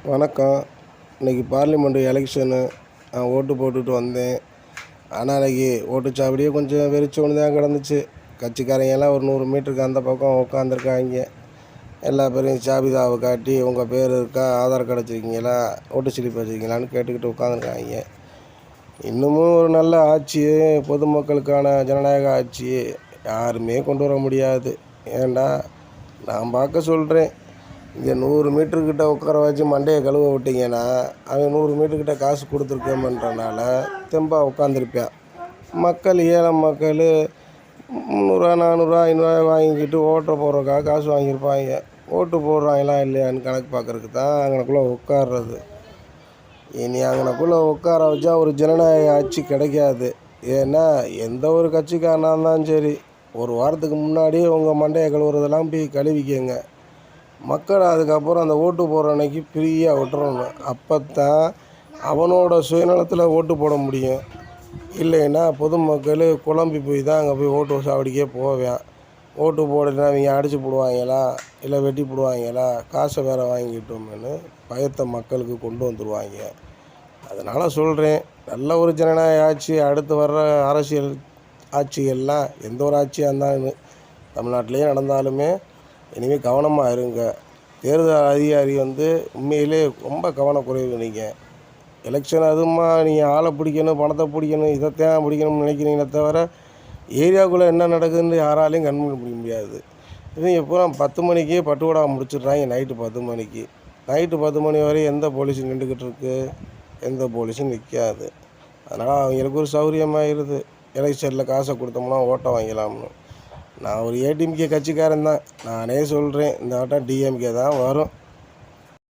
வணக்கம். இன்றைக்கி parliament election. நான் ஓட்டு போட்டுட்டு வந்தேன். ஆனால் இன்றைக்கி ஓட்டுச்சாவடியே கொஞ்சம் வெறிச்சோன்னு தான் கிடந்துச்சு. கட்சிக்காரங்க எல்லாம் ஒரு 100 மீட்டருக்கு அந்த பக்கம் உட்காந்துருக்காங்க. எல்லா பேரையும் ஜாபிதாவை காட்டி உங்கள் பேர் இருக்கா, ஆதார் கார்டு வச்சுருக்கீங்களா, ஓட்டு ஸ்லிப் வச்சுருக்கீங்களான்னு கேட்டுக்கிட்டு உட்காந்துருக்காங்க. இன்னமும் ஒரு நல்ல ஆட்சி, பொதுமக்களுக்கான ஜனநாயக ஆட்சி யாருமே கொண்டு வர முடியாது. ஏன்டா நான் பார்க்க சொல்கிறேன். இங்கே 100 மீட்டருக்கிட்ட உட்கார வச்சு மண்டையை கழுவ விட்டிங்கன்னா அவன் 100 மீட்டருக்கிட்ட காசு கொடுத்துருக்கேன்றனால தெம்பாக உட்காந்துருப்பான். மக்கள், ஏழை மக்கள் 300, 400, 500 வாங்கிக்கிட்டு ஓட்ட போடுறதுக்காக காசு வாங்கியிருப்பாங்க. ஓட்டு போடுறாங்களா இல்லையான்னு கணக்கு பார்க்குறதுக்கு தான் அங்கனக்குள்ளே உட்கார்றது. இனி அங்கனக்குள்ளே உட்கார வச்சா ஒரு ஜனநாயக ஆட்சி கிடைக்காது. ஏன்னா எந்த ஒரு கட்சிக்காரனாக இருந்தாலும் சரி, ஒரு வாரத்துக்கு முன்னாடியே உங்கள் மண்டையை கழுவுறதெல்லாம் போய் கழுவிக்கங்க. மக்கள் அதுக்கப்புறம் அந்த ஓட்டு போடுற அன்னைக்கு ஃப்ரீயாக விட்டுறணும். அப்போ தான் அவனோட சுயநலத்தில் ஓட்டு போட முடியும். இல்லைன்னா பொதுமக்கள் குழம்பி போய் தான் அங்கே போய் ஓட்டு சாவடிக்கே போவேன். ஓட்டு போடலைன்னா அவங்க அடித்து போடுவாங்களா, இல்லை வெட்டி போடுவாங்களா, காசை வேறு வாங்கிட்டோம்னு பயத்தை மக்களுக்கு கொண்டு வந்துடுவாங்க. அதனால் சொல்கிறேன், நல்ல ஒரு ஜனநாயக ஆட்சி அடுத்து வர்ற அரசியல் ஆட்சிகள்லாம் எந்த ஒரு ஆட்சியாக இருந்தாலும் தமிழ்நாட்டிலேயே நடந்தாலுமே இனிமேல் கவனமாக இருங்க. தேர்தல் அதிகாரி உண்மையிலே ரொம்ப கவனக்குறைவு. நீங்கள் எலெக்ஷன் அதுமா நீங்கள் ஆளை பிடிக்கணும், பணத்தை பிடிக்கணும், இதைத்தான் பிடிக்கணும்னு நினைக்கிறீங்களே தவிர ஏரியாவுக்குள்ளே என்ன நடக்குதுன்னு யாராலையும் கண்டுபிடிக்க முடியாது. இவங்க பூரா 10 மணிக்கே பட்டுவடா முடிச்சிடுறாங்க. நைட்டு 10 மணிக்கு. நைட்டு 10 மணி வரை எந்த போலீஸும் நின்றுக்கிட்டு இருக்கு? எந்த போலீஸும் நிற்காது. அதனால் அவங்களுக்கு ஒரு சௌகரியமாகிடுது. எலெக்ஷனில் காசை கொடுத்தோம்னா ஓட்டை வாங்கிக்கலாம்னு. நான் ஒரு ஏடிஎம்கே கட்சிக்காரன் தான். நானே சொல்கிறேன், இந்த வட்டம் டிஎம்கே தான் வரும்.